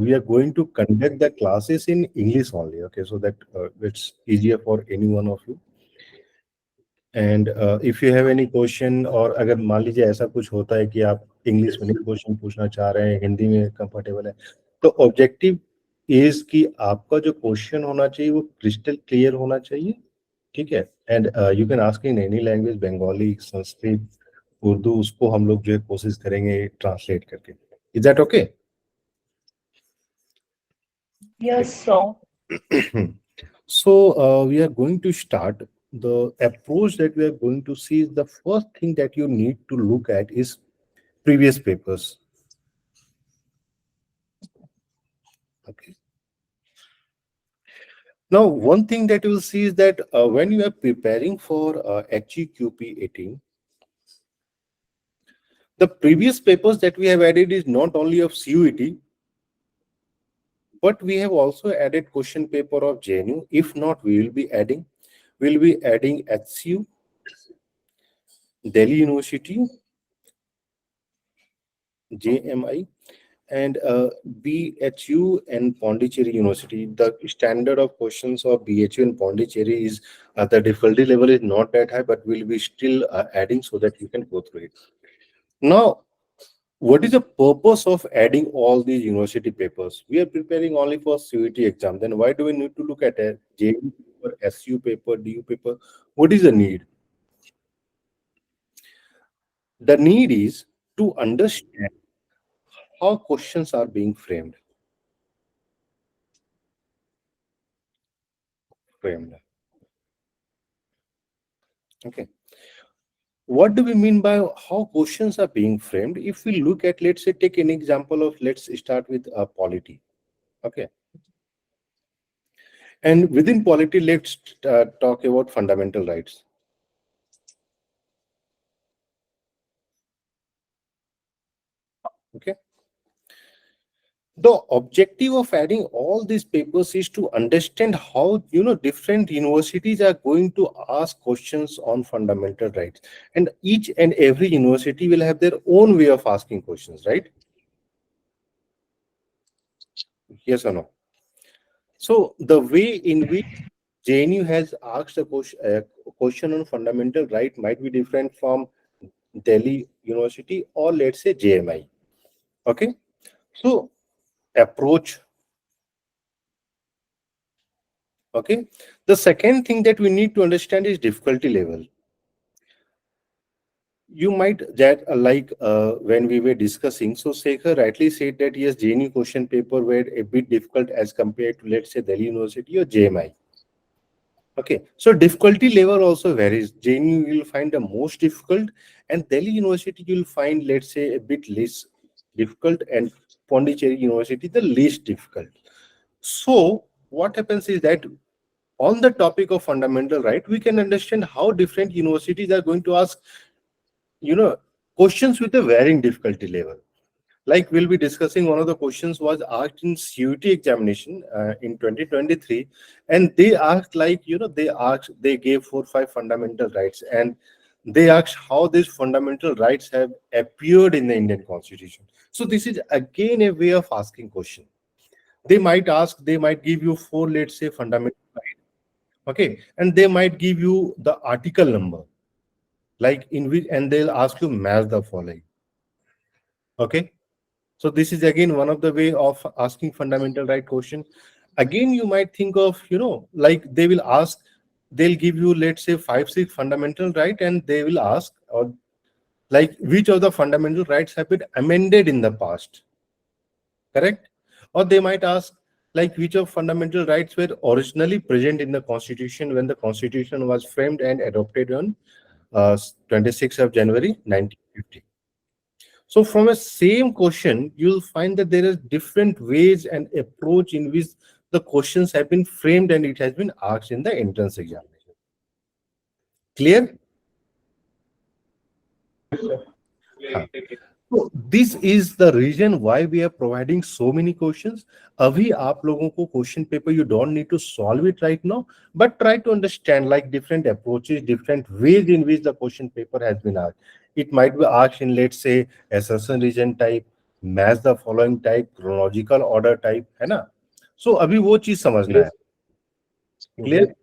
we are going to conduct the classes in English only, okay, so that it's easier for any one of you. And if you have any question, और अगर मान लीजिए ऐसा कुछ होता है कि आप इंग्लिश में नहीं क्वेश्चन पूछना चाह रहे हैं, हिंदी में कंफर्टेबल है, तो ऑब्जेक्टिव इज कि आपका जो क्वेश्चन होना चाहिए वो क्रिस्टल क्लियर होना चाहिए, ठीक है। And you can ask in any language, Bengali, Sanskrit, Urdu, उसको हम लोग जो है कोशिश करेंगे ट्रांसलेट करके। Is that okay? Yes, sir. So we are going to start. The approach that we are going to see is, the first thing that you need to look at is previous papers. Okay. Now, one thing that you will see is that when you are preparing for HEQP 18, the previous papers that we have added is not only of CUET, but we have also added question paper of JNU. If not, we'll be adding HCU, Delhi University, JMI, and BHU and Pondicherry University. The standard of questions of BHU and Pondicherry is the difficulty level is not that high, but we'll be still adding so that you can go through it. Now, what is the purpose of adding all these university papers? We are preparing only for CUET exam. Then why do we need to look at a JU paper, SU paper, DU paper? What is the need? The need is to understand how questions are being framed. Okay. What do we mean by how questions are being framed? If we look at, let's say, take an example of, let's start with polity. Okay. And within polity, let's talk about fundamental rights. Okay. The objective of adding all these papers is to understand how different universities are going to ask questions on fundamental rights, and each and every university will have their own way of asking questions, right? Yes or no? So the way in which JNU has asked a question on fundamental right might be different from Delhi University or, let's say, JMI. Okay, so approach. Okay, the second thing that we need to understand is difficulty level. You might that when we were discussing, so Sekhar rightly said that yes, JNU question paper were a bit difficult as compared to, let's say, Delhi University or JMI. Okay, so difficulty level also varies. JNU you will find the most difficult, and Delhi University you will find, let's say, a bit less difficult, and Pondicherry University the least difficult. So what happens is that on the topic of fundamental right, we can understand how different universities are going to ask, questions with a varying difficulty level. Like we'll be discussing, one of the questions was asked in CUET examination in 2023, and they asked they gave 4-5 fundamental rights, and they asked how these fundamental rights have appeared in the Indian Constitution. So this is again a way of asking question. They might give you 4, let's say, fundamental rights, okay, and they might give you the article number, like in which, and they'll ask you match the following. Okay. So this is again one of the way of asking fundamental right question. Again, you might think of, like they'll give you, let's say, 5-6 fundamental right, and they will ask, or like, which of the fundamental rights have been amended in the past, correct? Or they might ask, like, which of fundamental rights were originally present in the Constitution when the Constitution was framed and adopted on 26th of January 1950. So from a same question, you'll find that there is different ways and approach in which the questions have been framed and it has been asked in the entrance examination. Clear? So this is the reason why we are providing so many questions. Abhi aap logon ko question paper, you don't need to solve it right now, but try to understand like different approaches, different ways in which the question paper has been asked. It might be asked in, let's say, assertion region type, match the following type, chronological order type, है ना? So अभी वो चीज समझना है. Clear?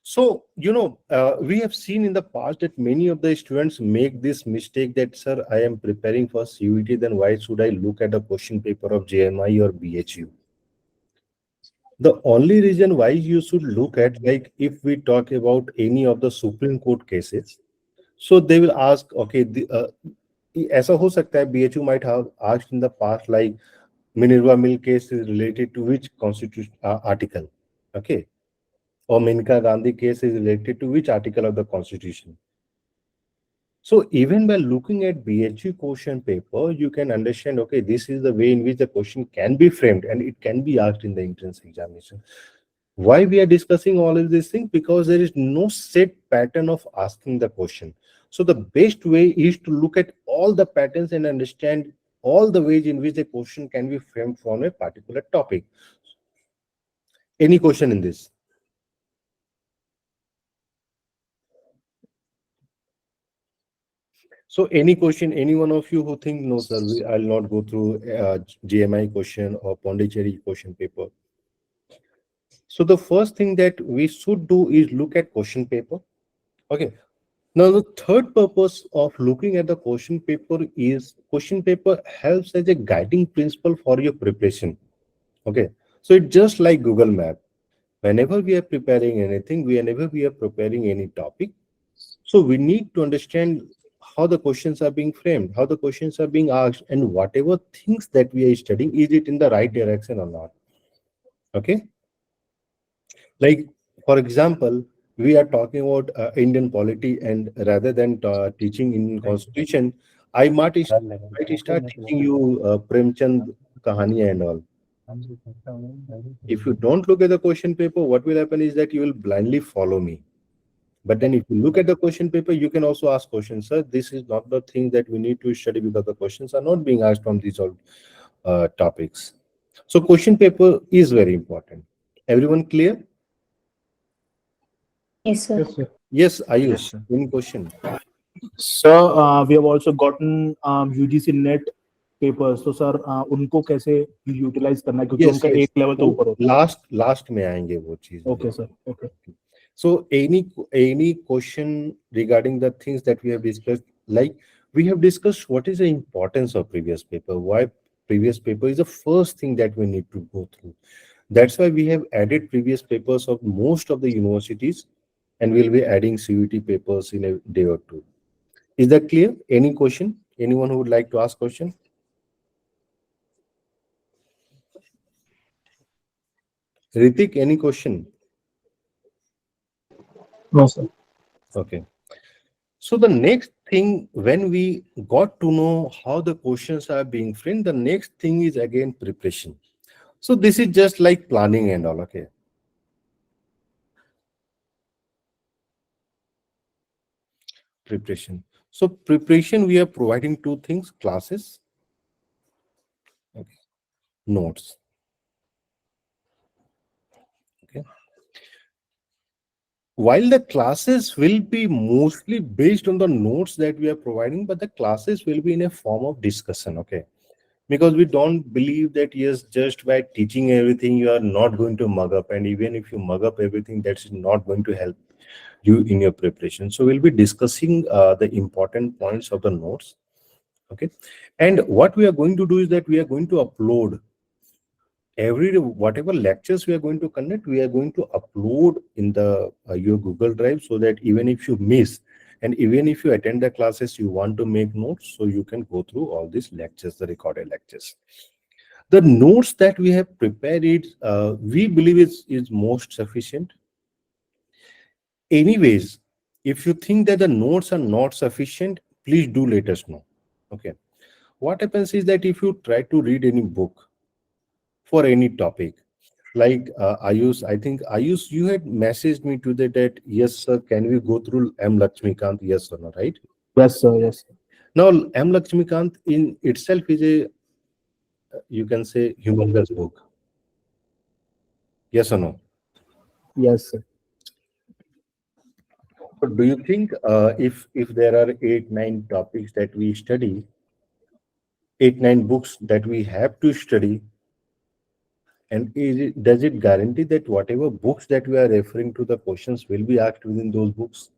So, we have seen in the past that many of the students make this mistake that, sir, I am preparing for CUET, then why should I look at the question paper of JMI or BHU? The only reason why you should look at, like, if we talk about any of the Supreme Court cases, so they will ask, okay, ऐसा हो सकता है BHU might have asked in the past, like, Minerva Mill case is related to which constitution article, okay? Or Menka Gandhi case is related to which article of the Constitution. So even by looking at BHU question paper, you can understand, okay, this is the way in which the question can be framed and it can be asked in the entrance examination. Why we are discussing all of these things? Because there is no set pattern of asking the question. So the best way is to look at all the patterns and understand all the ways in which the question can be framed from a particular topic. Any question in this? So any question, any one of you who think, no, sir, I'll not go through GMI question or Pondicherry question paper. So the first thing that we should do is look at question paper. Okay. Now the third purpose of looking at the question paper is question paper helps as a guiding principle for your preparation. Okay. So it's just like Google Map. Whenever we are preparing anything, whenever we are preparing any topic, so we need to understand how the questions are being framed, how the questions are being asked, and whatever things that we are studying, is it in the right direction or not? Okay. Like, for example, we are talking about Indian polity, and rather than teaching Indian constitution, I might start teaching you Premchand Kahani and all. If you don't look at the question paper, what will happen is that you will blindly follow me. But then if you look at the question paper, you can also ask questions. Sir, this is not the thing that we need to study because the questions are not being asked from these all topics. So question paper is very important. Everyone clear? Yes, sir. Yes, sir. Yes, Yes, Ayush. sir. Any question? Sir, we have also gotten UGC net papers तो sir उनको कैसे utilise करना है क्योंकि Yes, उनका yes. एक level तो वो ऊपर होता last में आएंगे वो चीज. है okay sir okay So any question regarding the things that we have discussed, like we have discussed what is the importance of previous paper, why previous paper is the first thing that we need to go through. That's why we have added previous papers of most of the universities, and we'll be adding CUT papers in a day or two. Is that clear? Any question? Anyone who would like to ask question? Ritik, any question? No sir Okay. So the next thing, when we got to know how the questions are being framed, the next thing is again preparation. So this is just like planning and all, okay? Preparation. So preparation, we are providing two things, classes, okay, notes. Okay. While the classes will be mostly based on the notes that we are providing, but the classes will be in a form of discussion, okay? Because we don't believe that, yes, just by teaching everything, you are not going to mug up. And even if you mug up everything, that's not going to help you in your preparation. So we'll be discussing the important points of the notes, okay? And what we are going to do is that we are going to upload whatever lectures we are going to conduct, we are going to upload in the your Google Drive, so that even if you miss and even if you attend the classes, you want to make notes, so you can go through all these lectures, the recorded lectures. The notes that we have prepared, we believe is most sufficient. Anyways, if you think that the notes are not sufficient, please do let us know. Okay. What happens is that if you try to read any book for any topic, like Ayush, I think Ayush, you had messaged me today that, yes, sir, can we go through M. Lakshmikant? Yes or no, right? Yes sir yes Now, M. Lakshmikant in itself is a, you can say, humongous book. Yes or no? Yes sir So do you think if there are 8, 9 topics that we study, 8, 9 books that we have to study, and does it guarantee that whatever books that we are referring to, the questions will be asked within those books?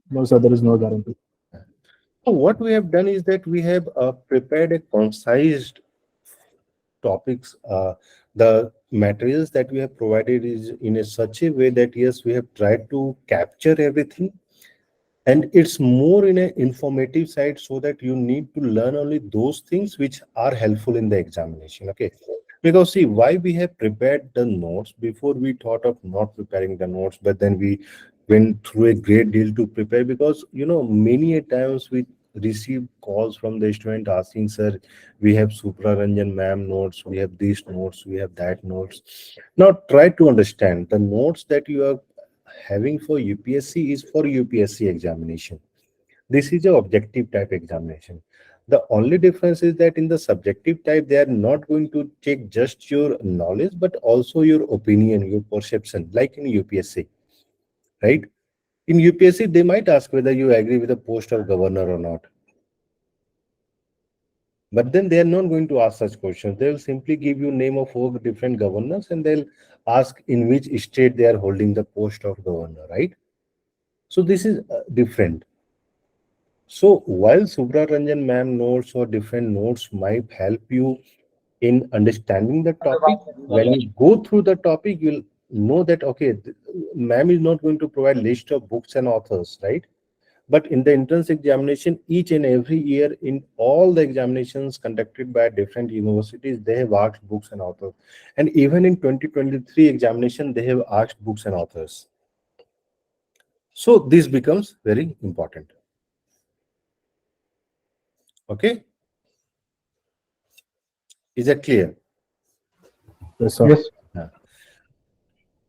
No, sir, there is no guarantee. So what we have done is that we have prepared a concise topics. The materials that we have provided is in a such a way that yes, we have tried to capture everything, and it's more in an informative side, so that you need to learn only those things which are helpful in the examination. Okay, because see, why we have prepared the notes, before we thought of not preparing the notes, but then we went through a great deal to prepare, because many a times we receive calls from the student asking, sir, we have Supra Ranjan ma'am notes, we have these notes, we have that notes. Now try to understand, the notes that you are having for UPSC is for UPSC examination. This is a objective type examination. The only difference is that in the subjective type, they are not going to check just your knowledge, but also your opinion, your perception, like in UPSC, right? In UPSC, they might ask whether you agree with the post of governor or not. But then they are not going to ask such questions. They will simply give you name of 4 different governors, and they'll ask in which state they are holding the post of governor, right? So this is different. So while Subra Ranjan ma'am notes or different notes might help you in understanding the topic, when you go through the topic, you'll know that okay, ma'am is not going to provide list of books and authors, right? But in the entrance examination, each and every year in all the examinations conducted by different universities, they have asked books and authors. And even in 2023 examination, they have asked books and authors. So this becomes very important. Okay, is that clear? Yes, sir. Yes. Yeah.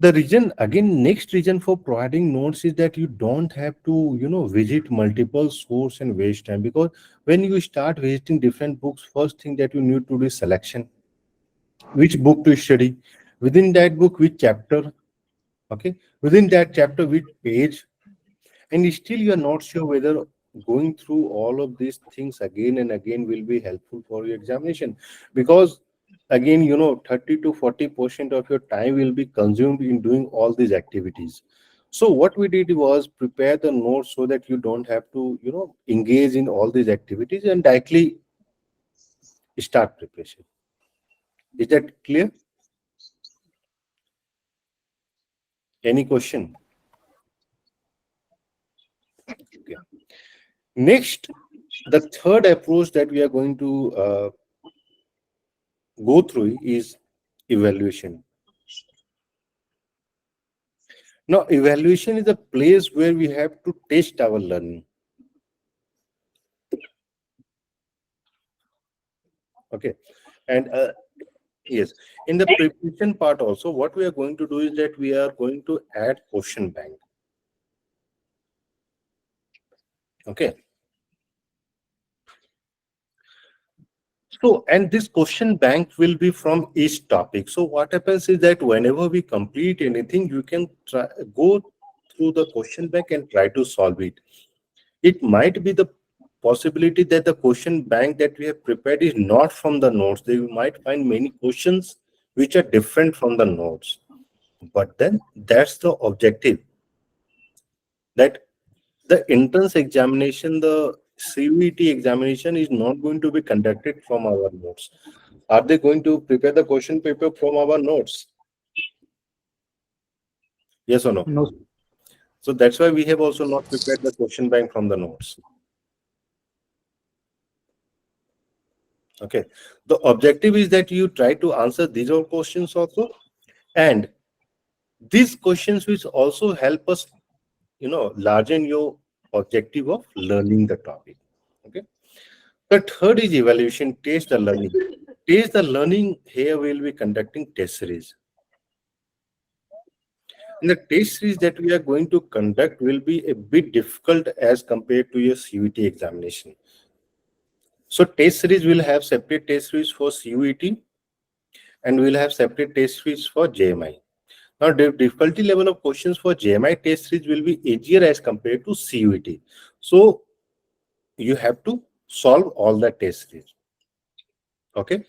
The reason, again, next reason for providing notes is that you don't have to, visit multiple source and waste time, because when you start visiting different books, first thing that you need to do is selection. Which book to study? Within that book, which chapter? Okay. Within that chapter, which page? And still you are not sure whether going through all of these things again and again will be helpful for your examination, because again 30 to 40% of your time will be consumed in doing all these activities. So what we did was prepare the notes so that you don't have to engage in all these activities and directly start preparation. Is that clear? Any question? Okay. Next, the third approach that we are going to go through is evaluation. Now, evaluation is a place where we have to test our learning. Okay. And yes, in the preparation part also, what we are going to do is that we are going to add question bank. Okay. So, and this question bank will be from each topic. So what happens is that whenever we complete anything, you can go through the question bank and try to solve it. It might be the possibility that the question bank that we have prepared is not from the notes. They might find many questions which are different from the notes. But then that's the objective, that the entrance examination, the CUET examination is not going to be conducted from our notes. Are they going to prepare the question paper from our notes? Yes or no? No. So that's why we have also not prepared the question bank from the notes. Okay. The objective is that you try to answer these all questions also, and these questions which also help us, largen your objective of learning the topic. Okay. The third is evaluation, taste the learning. Taste the learning, here we'll be conducting test series. And the test series that we are going to conduct will be a bit difficult as compared to your CUET examination. So test series will have separate test series for CUET, and we'll have separate test series for JMI. Now, the difficulty level of questions for JMI test series will be easier as compared to CUET. So you have to solve all the test series. Okay.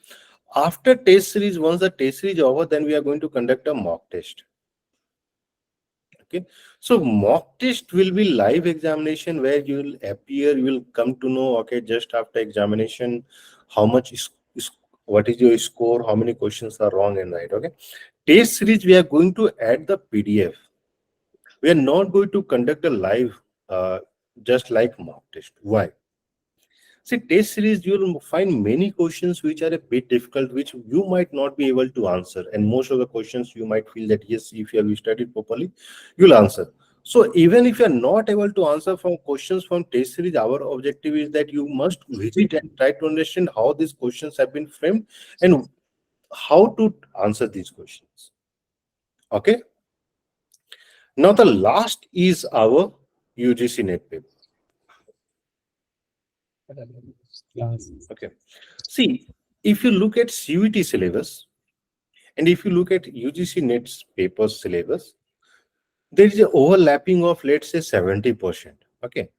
After test series, once the test series is over, then we are going to conduct a mock test. Okay. So mock test will be live examination where you will appear, you will come to know, okay, just after examination, how much is what is your score, how many questions are wrong and right. Okay. Test series, we are going to add the PDF. We are not going to conduct a live just like mock test. Why? See, test series, you will find many questions which are a bit difficult, which you might not be able to answer. And most of the questions you might feel that, yes, if you have studied properly, you'll answer. So even if you're not able to answer from questions from test series, our objective is that you must visit and try to understand how these questions have been framed and how to answer these questions. Okay. Now the last is our UGC net paper. Okay. See, if you look at CUET syllabus and if you look at UGC NET's paper syllabus, there is an overlapping of, let's say, 70%. Okay.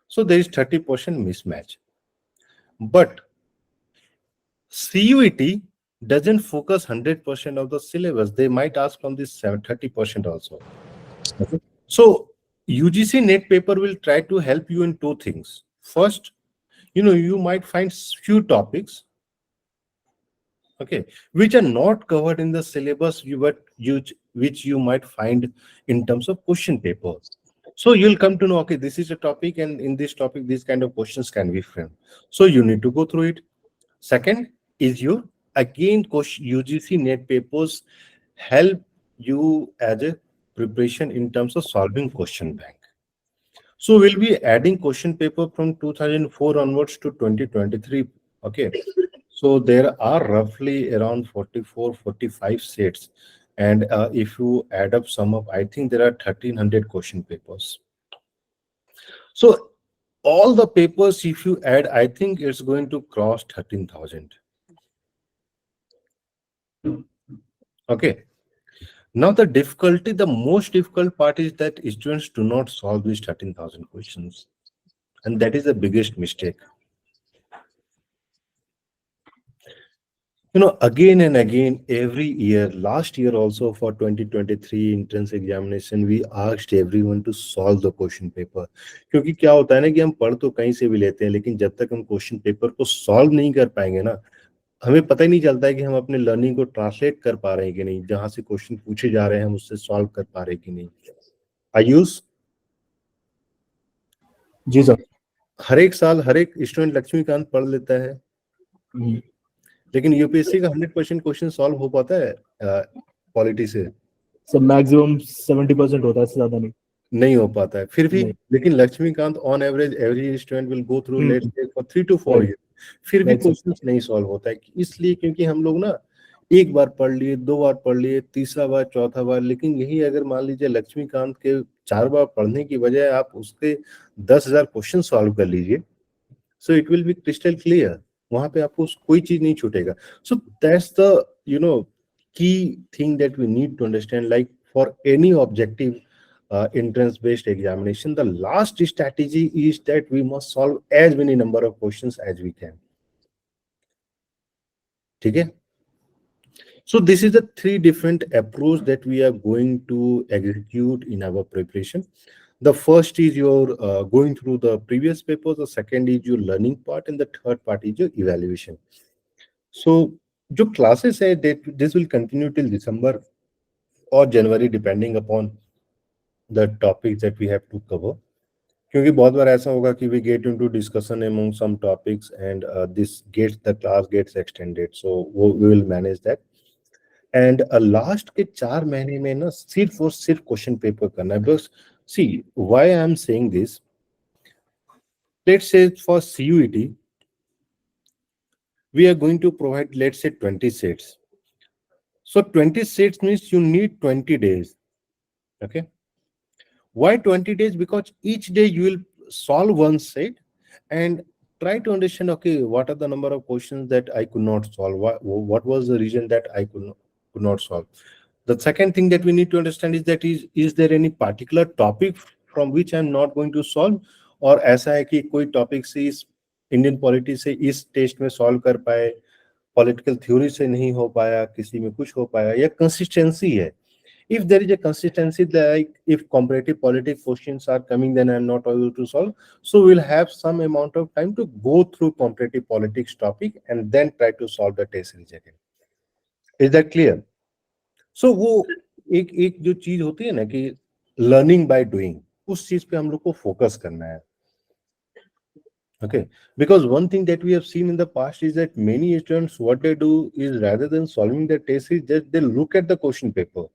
So there is 30% mismatch. But CUET doesn't focus 100% of the syllabus. They might ask from this 30% also. Okay. So UGC NET paper will try to help you in two things. First, you might find few topics, okay, which are not covered in the syllabus, which you might find in terms of question paper. So you'll come to know, okay, this is a topic, and in this topic, these kind of questions can be framed. So you need to go through it. Second is UGC NET papers help you as a preparation in terms of solving question bank. So we'll be adding question paper from 2004 onwards to 2023. Okay. So there are roughly around 44, 45 sets. And if you add up sum up, I think there are 1300 question papers. So all the papers, if you add, I think it's going to cross 13,000. Okay. Now the most difficult part is that students do not solve these 13,000 questions. And that is the biggest mistake. Again and again, every year, last year also for 2023 entrance examination, we asked everyone to solve the question paper. क्योंकि क्या होता है ना कि हम पढ़ तो कहीं से भी लेते हैं, लेकिन जब तक हम क्वेश्चन पेपर को सॉल्व नहीं कर पाएंगे ना, हमें पता ही नहीं चलता है कि हम अपने लर्निंग को ट्रांसलेट कर पा रहे हैं कि नहीं, जहां से क्वेश्चन पूछे जा रहे हैं हम उससे सॉल्व कर पा रहे हैं कि नहीं. आयुष, जी सर. हर एक साल हर एक स्टूडेंट लक्ष्मीकांत पढ़ लेता है, लेकिन यूपीएससी का 100% क्वेश्चन सॉल्व हो पाता है पॉलिटी से? सर मैक्सिमम 70% होता है, इससे ज्यादा नहीं हो पाता है. फिर भी लेकिन Laxmikant on average every student will go through let's say for 3 to 4 years, फिर भी क्वेश्चन नहीं सॉल्व होता है. इसलिए क्योंकि हम लोग ना एक बार पढ़ लिए, 2 बार पढ़ लिए, तीसरा बार, चौथा बार, लेकिन यही अगर मान लीजिए लक्ष्मीकांत के 4 बार पढ़ने की बजाय आप उसके 10,000 क्वेश्चन सॉल्व कर लीजिए, so it will be crystal clear. वहां पे आपको कोई चीज नहीं छूटेगा. So that's the key thing that we need to understand. Like for any objective entrance based examination, the last strategy is that we must solve as many number of questions as we can. Okay. So this is the 3 different approach that we are going to execute in our preparation. The first is your going through the previous papers, the second is your learning part, and the third part is your evaluation. So जो classes है, this will continue till December or January depending upon the topics that we have to cover. क्योंकि बहुत बार ऐसा होगा कि we get into discussion among some topics and the class gets extended, so we will manage that. And last के 4 महीने में ना सिर्फ और सिर्फ क्वेश्चन पेपर करना है. Because see why I am saying this, let's say for CUET we are going to provide, let's say, 20 sets. So 20 sets means you need 20 days. Okay. Why 20 days? Because each day you will solve one set and try to understand, okay, what are the number of questions that I could not solve? What was the reason that I could not solve? The second thing that we need to understand is there any particular topic from which I'm not going to solve, और ऐसा है कि कोई topic से इस Indian polity से इस test में सॉल्व कर पाए, पॉलिटिकल थ्योरी से नहीं हो पाया, किसी में कुछ हो पाया, या कंसिस्टेंसी है. If there is a consistency, like if comparative politics questions are coming, then I'm not able to solve. So we'll have some amount of time to go through comparative politics topic and then try to solve the test series again. Is that clear? So वो एक एक जो चीज होती है ना कि learning by doing, उस चीज पे हम लोग को फोकस करना है. Okay, because one thing that we have seen in the past is that many students, what they do is rather than solving the test is just they look at the question paper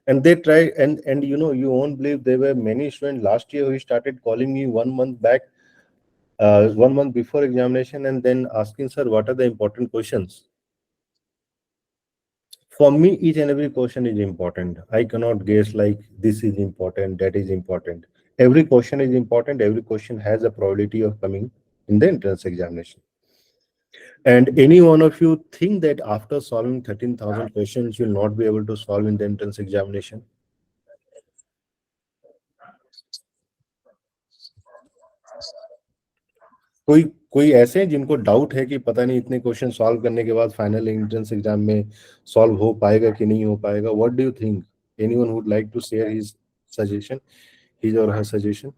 and they try, and you won't believe there were many students last year who started calling me 1 month back, 1 month before examination, and then asking, sir, what are the important questions? For me, each and every question is important. I cannot guess like this is important, that is important. Every question is important. Every question has a probability of coming in the entrance examination. And any one of you think that after solving 13,000 questions, you'll not be able to solve in the entrance examination? कोई कोई ऐसे हैं जिनको doubt है कि पता नहीं इतने क्वेश्चन सॉल्व करने के बाद फाइनल एंट्रेंस एग्जाम में सॉल्व हो पाएगा कि नहीं हो पाएगा? What do you think? Anyone would like to share his suggestion, his or her suggestion?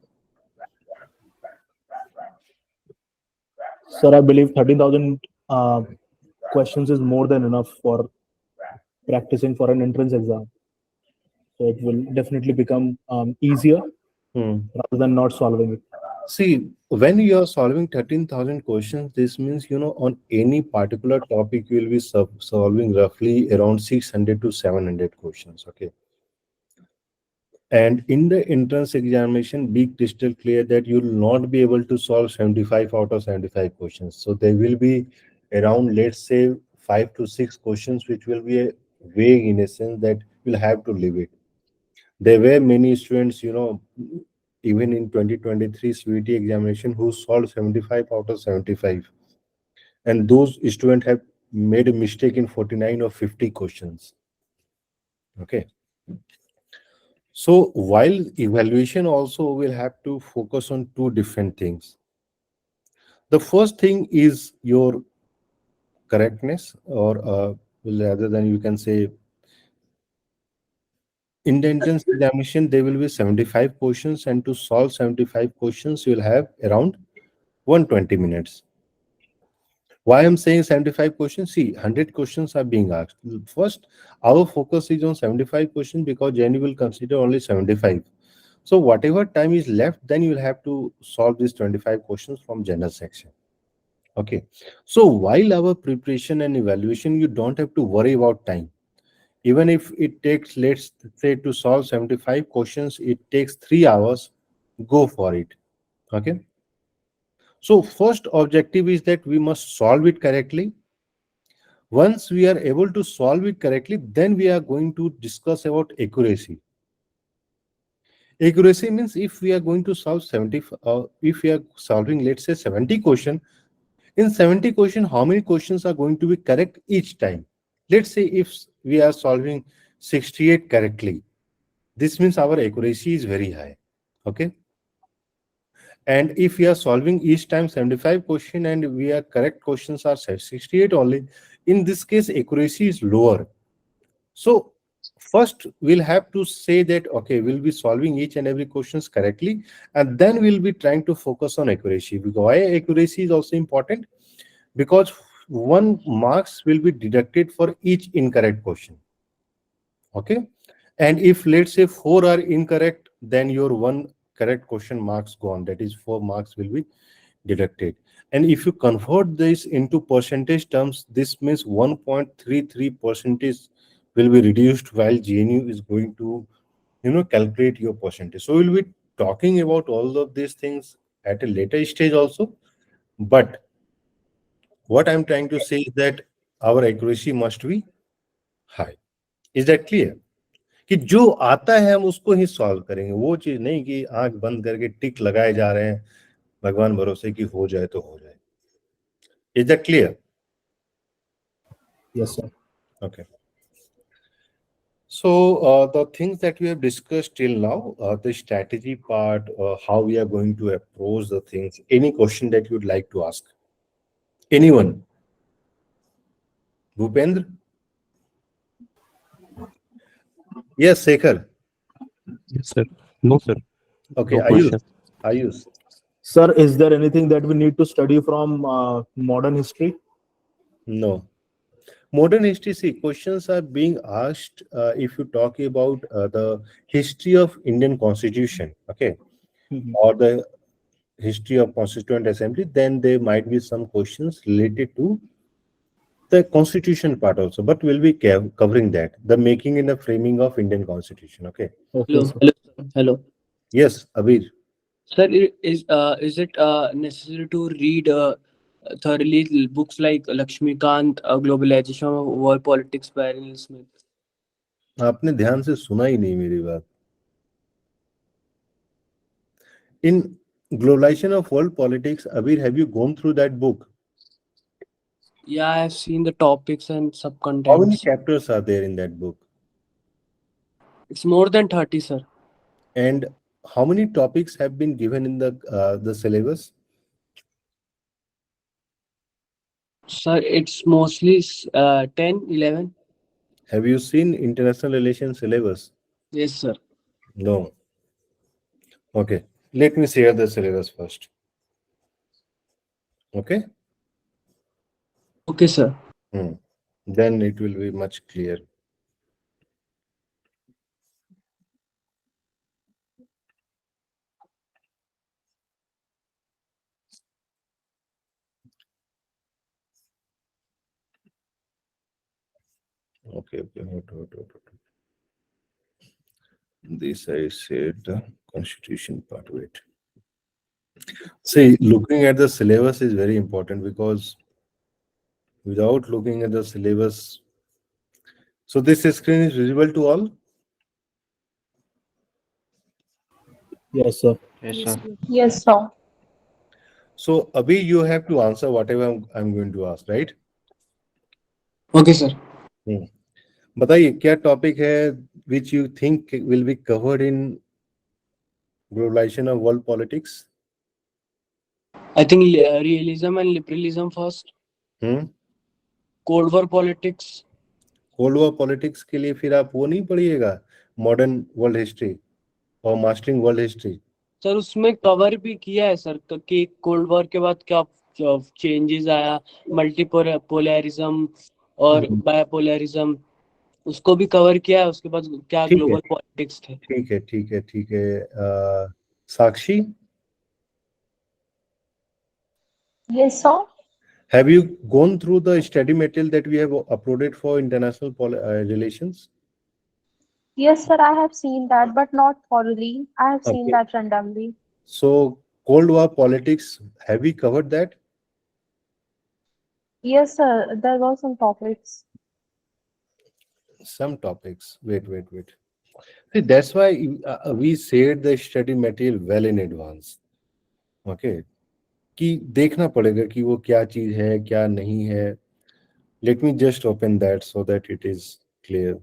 Sir, I believe 13,000 questions is more than enough for practicing for an entrance exam. So it will definitely become easier rather than not solving it. See, when you are solving 13,000 questions, this means, on any particular topic, you will be solving roughly around 600 to 700 questions, okay? And in the entrance examination, be crystal clear that you will not be able to solve 75 out of 75 questions. So there will be around, let's say, 5 to 6 questions, which will be vague in a sense that you'll have to leave it. There were many students, even in 2023 CUET examination, who solved 75 out of 75. And those students have made a mistake in 49 or 50 questions. Okay. So while evaluation also will have to focus on two different things. The first thing is your correctness, or rather than you can say, in the entrance examination, there will be 75 questions, and to solve 75 questions, you will have around 120 minutes. Why I'm saying 75 questions? See, 100 questions are being asked. First, our focus is on 75 questions because then you will consider only 75. So whatever time is left, then you will have to solve these 25 questions from general section. Okay. So while our preparation and evaluation, you don't have to worry about time. Even if it takes, let's say, to solve 75 questions, it takes 3 hours, go for it. Okay. So first objective is that we must solve it correctly. Once we are able to solve it correctly, then we are going to discuss about accuracy. Accuracy means if we are going to solve 70, if we are solving, let's say, 70 questions, in 70 questions, how many questions are going to be correct each time? Let's say if we are solving 68 correctly, this means our accuracy is very high. Okay. And if we are solving each time 75 question and we are correct questions are 68 only, in this case, accuracy is lower. So first we'll have to say that, okay, we'll be solving each and every questions correctly, and then we'll be trying to focus on accuracy. Because why accuracy is also important? Because 1 marks will be deducted for each incorrect question. Okay. And if let's say 4 are incorrect, then your 1 correct question marks gone. That is 4 marks will be deducted. And if you convert this into percentage terms, this means 1.33 percentage will be reduced while GNU is going to, calculate your percentage. So we'll be talking about all of these things at a later stage also. But what I'm trying to say is that our accuracy must be high. Is that clear? कि जो आता है हम उसको ही solve करेंगे, वो चीज नहीं कि आंख बंद करके टिक लगाए जा रहे हैं भगवान भरोसे कि हो जाए तो हो जाए. Is that clear? Yes, sir. Okay. So the things that we have discussed till now, the strategy part, how we are going to approach the things. Any question that you'd like to ask? Anyone? Bhupendra? Yes, Sekhar. Yes, sir. No, sir. Okay, No Ayush. question. Ayush. Sir, is there anything that we need to study from modern history? No. Modern history, see, questions are being asked if you talk about the history of Indian Constitution, okay, Mhm. or the history of Constituent Assembly, then there might be some questions related to the Constitution part also, but we'll be covering that, the making and the framing of Indian Constitution, okay. Okay, Hello, sir. hello, sir. Hello. Yes, Abir. Sir, is it necessary to read thoroughly books like Lakshmikant, Globalization of World Politics by Neil Smith? आपने ध्यान से सुना ही नहीं मेरी बात. In Globalization of World Politics, Abir, have you gone through that book? Yeah, I have seen the topics and How many subcontents. chapters are there in that book? It's more than 30, sir. And how many topics have been given in the syllabus? Sir, it's mostly 10, 11. Have you seen international relations syllabus? Yes, sir. No. Okay. Let me share the syllabus first. Okay. Okay, sir. Then it will be much clear. Okay. Okay. Wait. This I said the constitution part. Wait. See, looking at the syllabus is very important because without looking at the syllabus, so this screen is visible to all. Yes, sir. Yes, sir. Yes, sir. So, Abhi, you have to answer whatever I'm going to ask, right? Okay, sir. बताइए क्या topic है which you think will be covered in globalization of world politics? I think realism and liberalism first. Hmm Cold War politics. Cold war politics के लिए फिर आप वो नहीं पढ़िएगा, मॉडर्न वर्ल्ड हिस्ट्री और मास्टरिंग वर्ल्ड हिस्ट्री. सर उसमें cover भी किया है सर कि कोल्ड वॉर के बाद क्या चेंजेस आया, मल्टीपोलरिज्म और बायपोलरिज्म, उसको भी कवर किया है. उसके बाद क्या ठीक है, ग्लोबल पॉलिटिक्स थे. ठीक है. साक्षी, Yes, sir. have you gone through the study material that we have uploaded for international relations? Yes, sir. I have seen that, but not thoroughly. I have seen Okay. that randomly. So cold war politics, have we covered that? Yes, sir. There were some topics. Some topics. Wait. See, that's why we shared the study material well in advance. Okay. कि देखना पड़ेगा कि वो क्या चीज है क्या नहीं है. Let me just open that so that it is clear.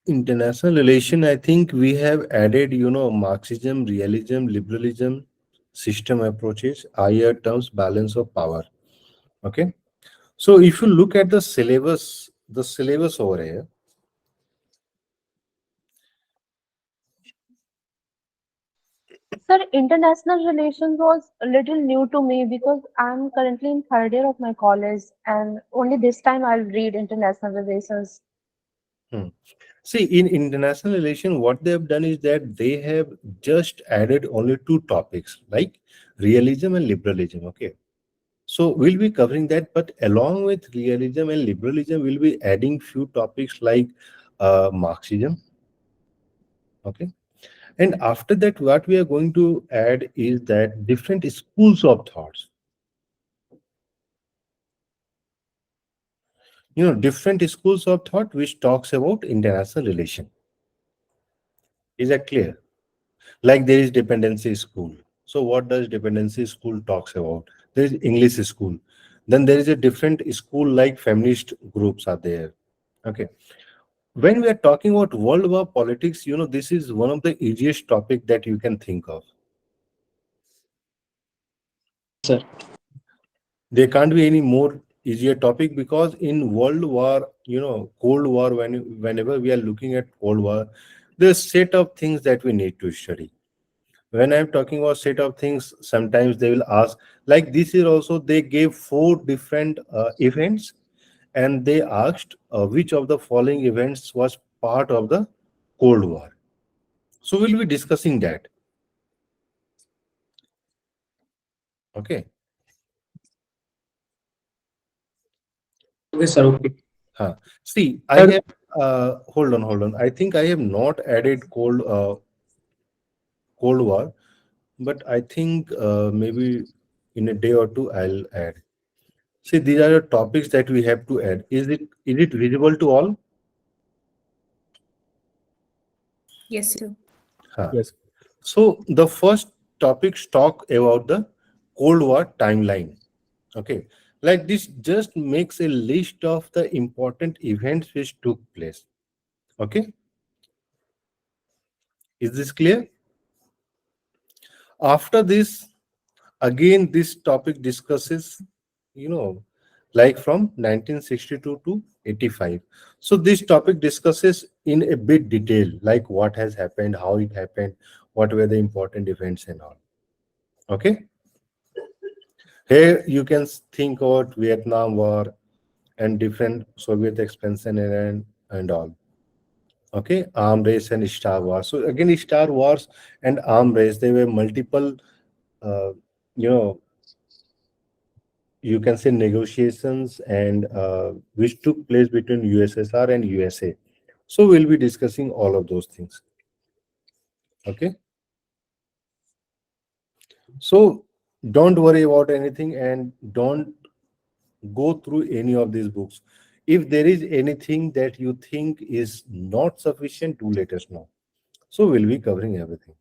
International relation, I think we have added, Marxism, realism, liberalism, system approaches, higher terms, balance of power. Okay. So if you look at the syllabus over here, Sir, international relations was a little new to me because I'm currently in third year of my college, and only this time I'll read international relations. see, in international relation, what they have done is that they have just added only two topics like realism and liberalism. Okay. So we'll be covering that, but along with realism and liberalism, we'll be adding few topics like Marxism. Okay. And after that, what we are going to add is that different schools of thoughts. different schools of thought which talks about international relation. Is that clear? Like there is dependency school. So what does dependency school talks about? There is English school. Then there is a different school like feminist groups are there. Okay. When we are talking about world war politics, this is one of the easiest topic that you can think of. Sir. There can't be any more easier topic, because in world war, cold war, whenever we are looking at cold war, there's set of things that we need to study. When I'm talking about set of things, sometimes they will ask, like this year also they gave four different events, and they asked which of the following events was part of the cold war. So we'll be discussing that. Okay. Okay, sir. Okay. See, I have hold on. I think I have not added cold war, but I think maybe in a day or two I'll add. See, these are the topics that we have to add. Is it visible to all? Yes, sir. Huh. Yes. So the first topics talk about the Cold War timeline. Okay, like this just makes a list of the important events which took place. Okay, is this clear? After this, again, this topic discusses, you know, like from 1962 to 85. So this topic discusses in a bit detail, like what has happened, how it happened, what were the important events and all. Okay. Here you can think about Vietnam War and different Soviet expansion and all. Okay, arm race and Star Wars. So again, Star Wars and arm race, there were multiple, uh, you know, you can say negotiations and which took place between USSR and USA. So we'll be discussing all of those things. Okay. So don't worry about anything and don't go through any of these books. If there is anything that you think is not sufficient, do let us know. So we'll be covering everything.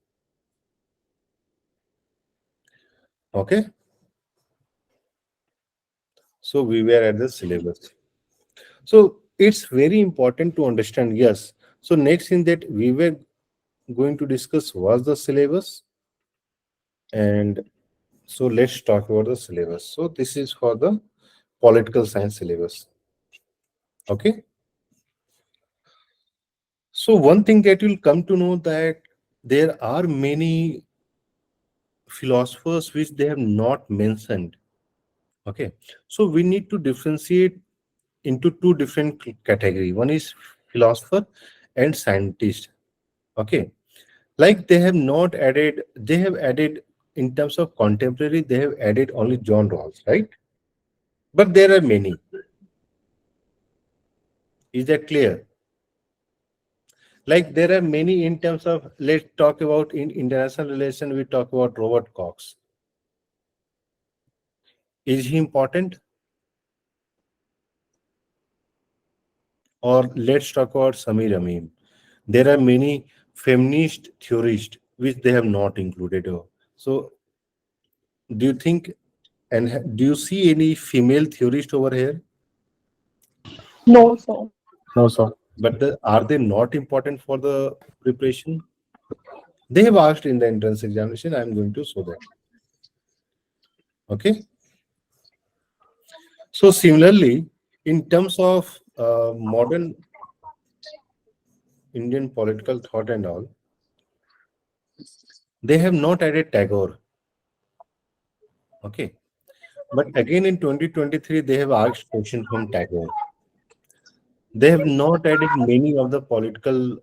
Okay. So we were at the syllabus. So it's very important to understand. Yes. So next thing that we were going to discuss was the syllabus. And so let's talk about the syllabus. So this is for the political science syllabus. Okay. So one thing that you'll come to know that there are many philosophers which they have not mentioned. Okay. So we need to differentiate into two different category. One is philosopher and scientist. Okay. Like they have added in terms of contemporary, they have added only John Rawls, right? But there are many. Is that clear? Like there are many in terms of, let's talk about in international relation, we talk about Robert Cox. Is he important? Or let's talk about Samir Amin. There are many feminist theorists which they have not included. So do you think and do you see any female theorist over here? No, sir. No, sir. But are they not important for the preparation? They have asked in the entrance examination. I'm going to show that. Okay. So similarly, in terms of modern Indian political thought and all, they have not added Tagore. Okay. But again in 2023, they have asked question from Tagore. They have not added many of the political,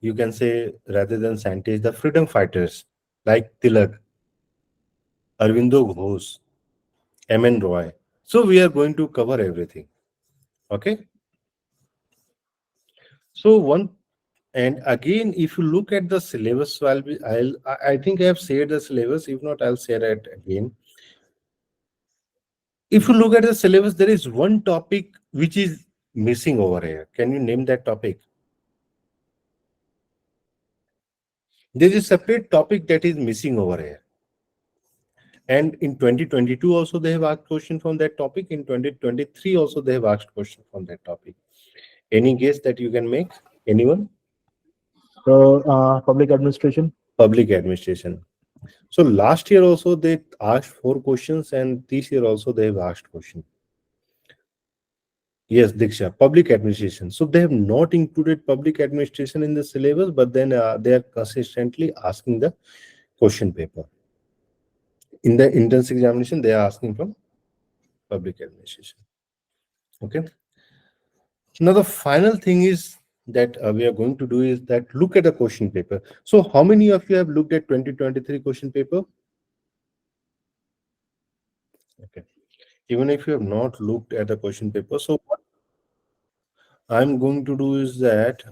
you can say, rather than scientists, the freedom fighters like Tilak, Arvindo Ghosh, M.N. Roy. So we are going to cover everything. Okay. So one, and again, if you look at the syllabus, so I think I have shared the syllabus. If not, I'll share it again. If you look at the syllabus, there is one topic which is missing over here. Can you name that topic? There is a separate topic that is missing over here. And in 2022 also they have asked question from that topic. In 2023 also they have asked question from that topic. Any guess that you can make? Anyone? So, public administration. Public administration. So last year also they asked 4 questions, and this year also they have asked question. Yes, Diksha, public administration. So they have not included public administration in the syllabus, but then they are consistently asking the question paper. In the entrance examination, they are asking from public administration. Okay. Now the final thing is that we are going to do is that look at the question paper. So how many of you have looked at 2023 question paper? Okay. Even if you have not looked at the question paper, so what I'm going to do is that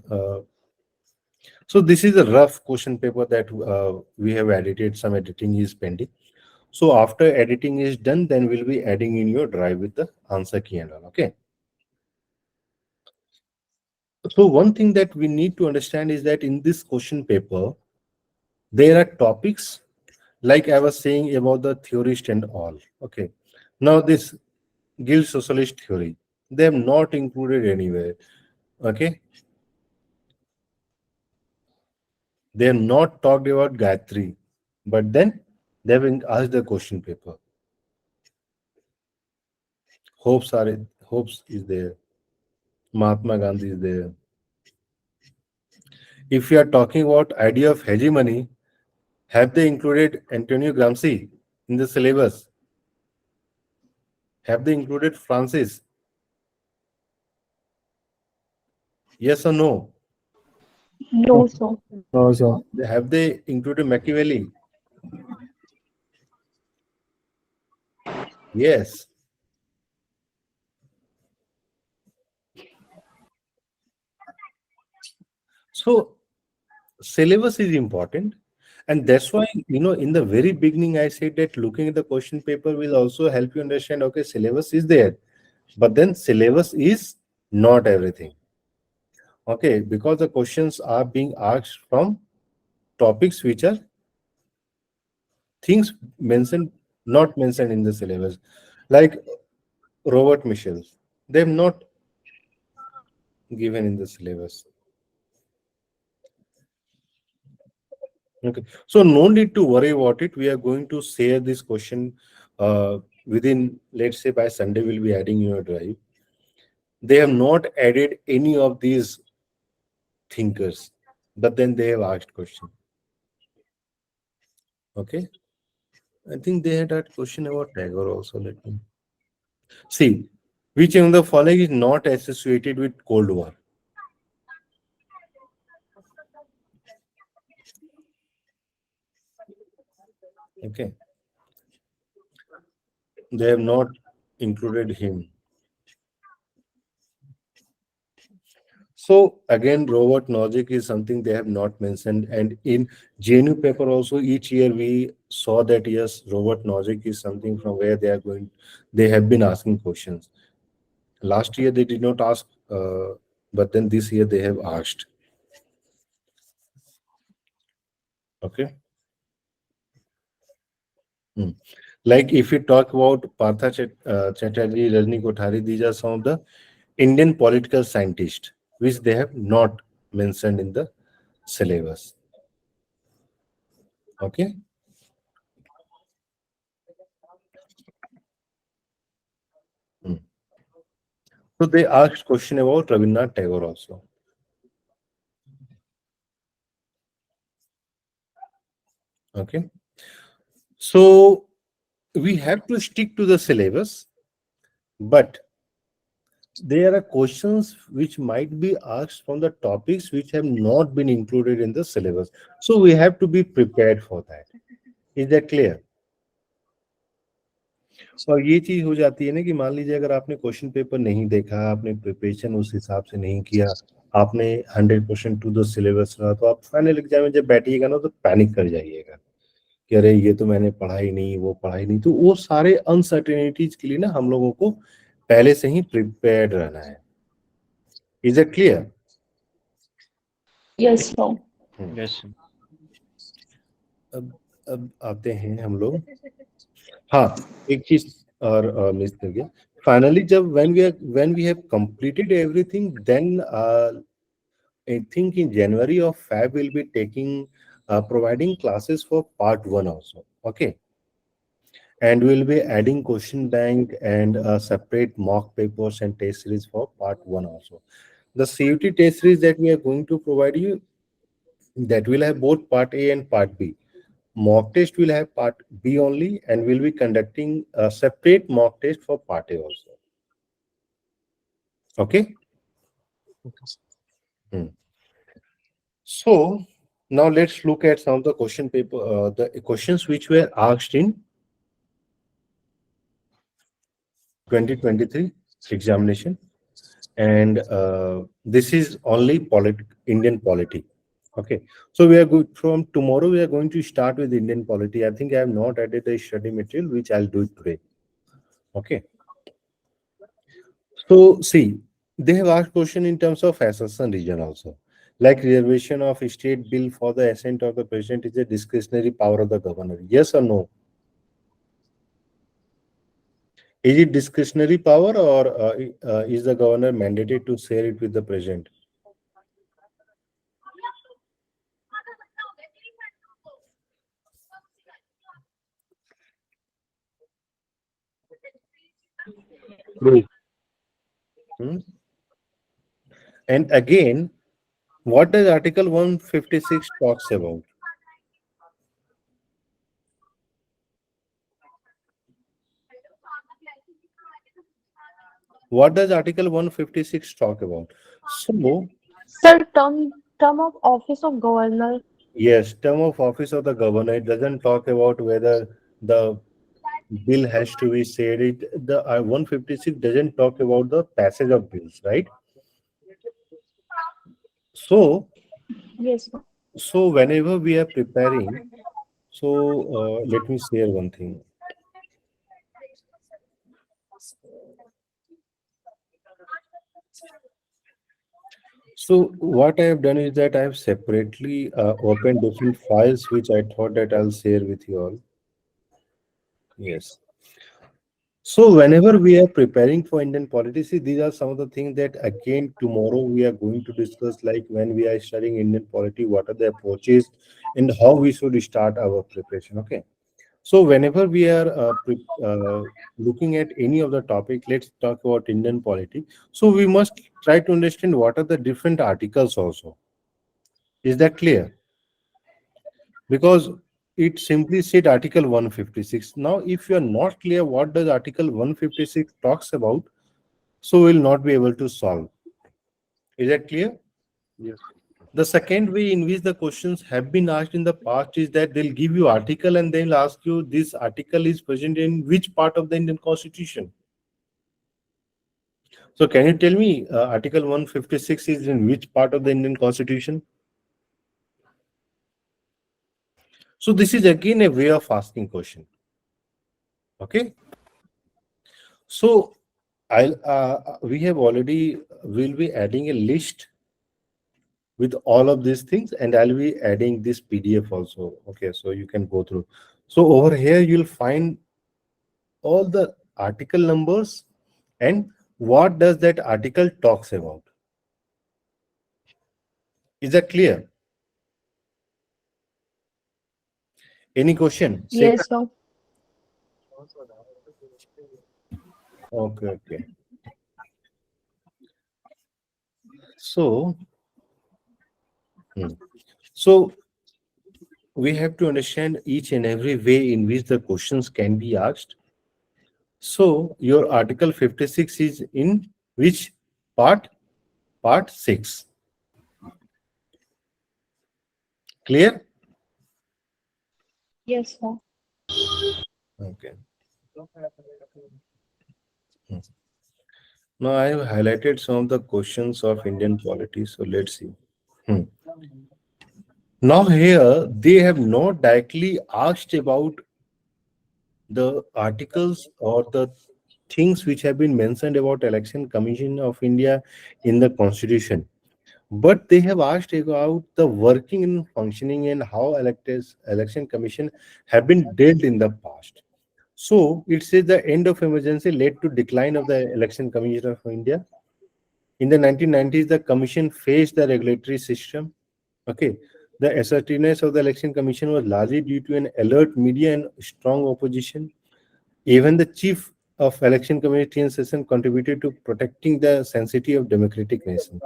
so this is a rough question paper that we have edited. Some editing is pending. So after editing is done, then we'll be adding in your drive with the answer key and all. Okay. So one thing that we need to understand is that in this question paper, there are topics like I was saying about the theorist and all. Okay. Now this Guild Socialist theory, they have not included anywhere. Okay. They have not talked about Gayatri, but then they have asked the question paper. Hopes is there. Mahatma Gandhi is there. If you are talking about idea of hegemony, have they included Antonio Gramsci in the syllabus? Have they included Francis? Yes or no? No, so. No, sir. Have they included Machiavelli? Yes. So syllabus is important, and that's why in the very beginning I said that looking at the question paper will also help you understand, okay, syllabus is there, but then syllabus is not everything. Okay, because the questions are being asked from topics which are things not mentioned in the syllabus, like Robert Michel, they have not given in the syllabus. Okay, so no need to worry about it. We are going to share this question within, let's say by Sunday we'll be adding your drive. They have not added any of these thinkers, but then they have asked question. Okay, I think they had that question about Tagore also. Let me see which among the following is not associated with Cold War. Okay, they have not included him. So again, Robert Nozick is something they have not mentioned, and in JNU paper also each year we saw that yes, Robert Nozick is something from where they have been asking questions. Last year they did not ask, but then this year they have asked. Okay. Like if you talk about Partha Chatterjee, Rajni Kothari, these are some of the Indian political scientists which they have not mentioned in the syllabus. Okay. So they asked question about Rabindranath Tagore also. Okay. So we have to stick to the syllabus, but there are questions which might be asked from the topics which have not been included in the syllabus. So we have to be prepared for that. Is that clear? और ये चीज हो जाती है ना कि मान लीजिए अगर आपने क्वेश्चन पेपर नहीं देखा, आपने प्रिपरेशन उस हिसाब से नहीं किया, आपने 100% टू द सिलेबस रहा, तो आप फाइनल एग्जाम में जब बैठिएगा ना तो पैनिक कर जाइएगा कि अरे ये तो मैंने पढ़ा ही नहीं, वो पढ़ा ही नहीं। तो वो सारे अनसर्टेनिटीज के लिए ना हम लोगों को पहले से ही प्रिपेयर्ड रहना है। Is it clear? Yes, sir. Yes. अब आते हैं हम लोग, हाँ एक चीज और मिस कर गया। फाइनली जब when we have completed everything, then I think in January or Feb we'll be taking providing classes for part 1 also. Okay, and we'll be adding question bank and separate mock papers and test series for part 1 also. The CUT test series that we are going to provide you, that will have both part A and part B. Mock test will have part B only, and we'll be conducting a separate mock test for part A also. Okay. So now let's look at some of the question paper, the questions which were asked in 2023 examination, and this is only Indian polity. Okay, so we are good from tomorrow. We are going to start with Indian polity. I think I have not added the study material, which I'll do it today. Okay. So see, they have asked question in terms of assessment region also. Like reservation of state bill for the assent of the president is a discretionary power of the governor. Yes or no? Is it discretionary power, or is the governor mandated to share it with the president? Hmm? And again, what does Article 156 talks about? What does Article 156 talk about? So, Sir, term of office of governor. yes, term of office of the governor, it doesn't talk about whether the bill has to be said. It the 156 doesn't talk about the passage of bills, right? So, Yes, sir. whenever we are preparing, so let me share one thing. So what I have done is that I have separately opened different files which I thought that I'll share with you all. Yes. So whenever we are preparing for Indian politics, see, these are some of the things that again tomorrow we are going to discuss, like when we are studying Indian polity, what are the approaches and how we should start our preparation. Okay. So whenever we are looking at any of the topic, let's talk about Indian polity. So we must try to understand what are the different articles also. Is that clear? Because it simply said Article 156. Now, if you are not clear what does Article 156 talks about, so we'll not be able to solve. Is that clear? Yes. The second way in which the questions have been asked in the past is that they'll give you article and they'll ask you this article is present in which part of the Indian Constitution. So can you tell me Article 156 is in which part of the Indian Constitution? So this is again a way of asking question. Okay. So we have already, will be adding a list with all of these things, and I'll be adding this PDF also. Okay, so you can go through. So over here you'll find all the article numbers and what does that article talks about. Is that clear? Any question? Yes, sir. Okay. So so we have to understand each and every way in which the questions can be asked. So your Article 56 is in which part? Part 6. Clear? Yes, sir. Okay. Now I have highlighted some of the questions of Indian polity. So let's see. Now here they have not directly asked about the articles or the things which have been mentioned about Election Commission of India in the Constitution, but they have asked about the working and functioning and how election commission have been dealt in the past. So it says the end of emergency led to decline of the Election Commission of India. In the 1990s, the commission faced the regulatory system. Okay, the assertiveness of the election commission was largely due to an alert media and strong opposition. Even the chief of election committee and session contributed to protecting the sanctity of democratic nation.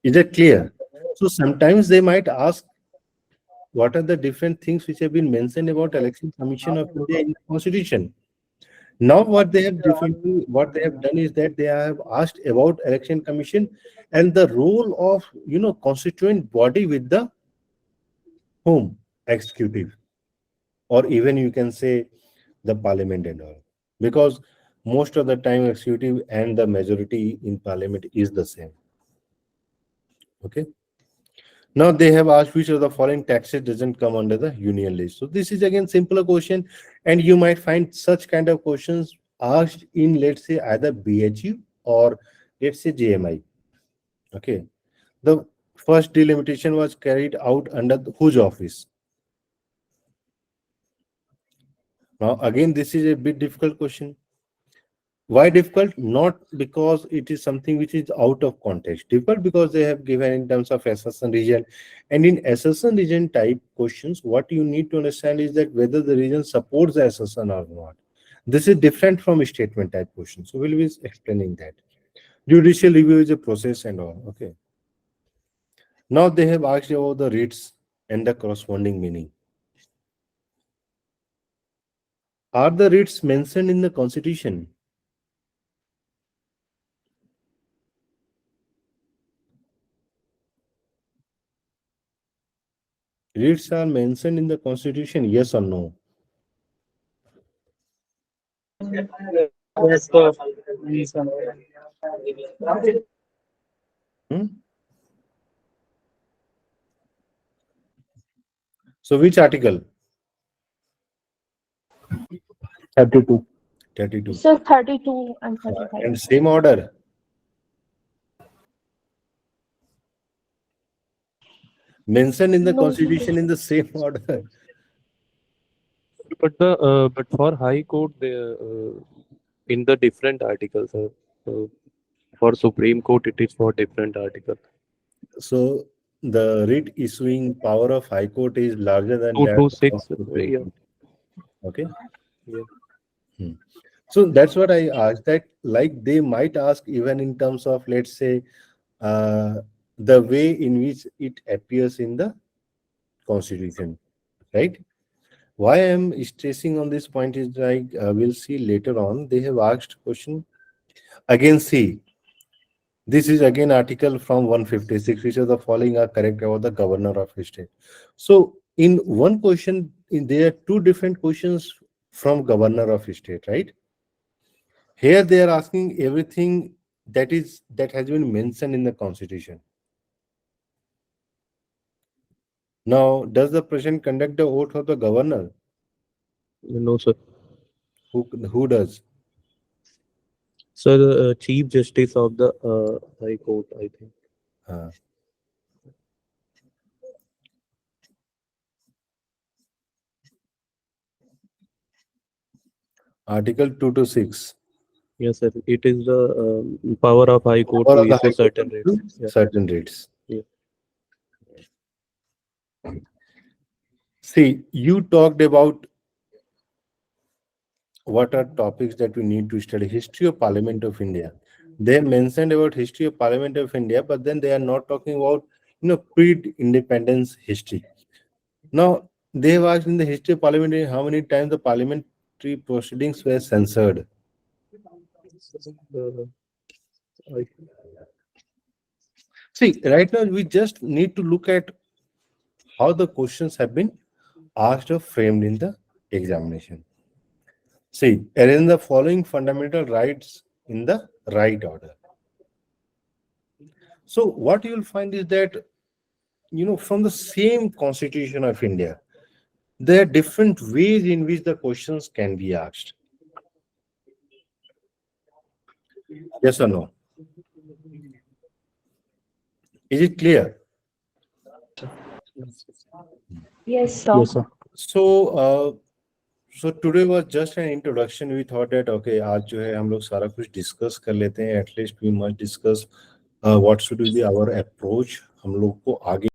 Is that clear? So sometimes they might ask what are the different things which have been mentioned about election commission of India in the constitution. Now what they have done is that they have asked about election commission and the role of constituent body with the home executive, or even you can say the parliament and all, because most of the time executive and the majority in parliament is the same. Okay. Now they have asked which of the following taxes doesn't come under the union list. So this is again simpler question, and you might find such kind of questions asked in, let's say, either BHU or let's say JMI. Okay. The first delimitation was carried out under whose office? Now again, this is a bit difficult question. Why difficult? Not because it is something which is out of context. Difficult because they have given in terms of assertion region. And in assertion region type questions, what you need to understand is that whether the region supports the assertion or not. This is different from statement type questions. So we'll be explaining that. Judicial review is a process and all. Okay. Now they have asked about the writs and the corresponding meaning. Are the writs mentioned in the constitution? Writs are mentioned in the constitution, yes or no? Yes, sir. Hmm? So which article? 32. 32. So 32 and 35. And same order. Mentioned in the No. constitution in the same order. But for High Court, they in the different articles. For Supreme Court, it is for different article. So the writ issuing power of High Court is larger than Two that two of six. Supreme Yeah. Court. Okay. Yeah. So that's what I asked. That like they might ask even in terms of, let's say, uh, the way in which it appears in the constitution, right? Why I'm stressing on this point is like we'll see later on. They have asked question again. See, this is again article from 156, which of the following are correct about the governor of a state. So in one question, there are two different questions from governor of a state, right? Here they are asking everything that has been mentioned in the constitution. Now, does the president conduct the oath of the governor? No, sir. Who does? Sir, the Chief Justice of the High Court, I think. Uh, Article 2 to 6. Yes, sir. It is the power of High Court Power to of the issue High Court certain to rates. issue Yeah. certain rates. Yeah. See, you talked about what are topics that we need to study. History of Parliament of India. They mentioned about history of Parliament of India, but then they are not talking about pre-independence history. Now they have asked in the history of Parliament how many times the parliamentary proceedings were censored. Uh, I, See, right now we just need to look at how the questions have been asked or framed in the examination. See, arrange the following fundamental rights in the right order. So what you will find is that from the same Constitution of India, there are different ways in which the questions can be asked. Yes or no? Is it clear? Yes, sir. Yes, sir. So today was just an introduction. We thought that okay, आज जो है हम लोग सारा कुछ discuss कर लेते हैं. At least we must discuss what should be our approach. हम लोग को आगे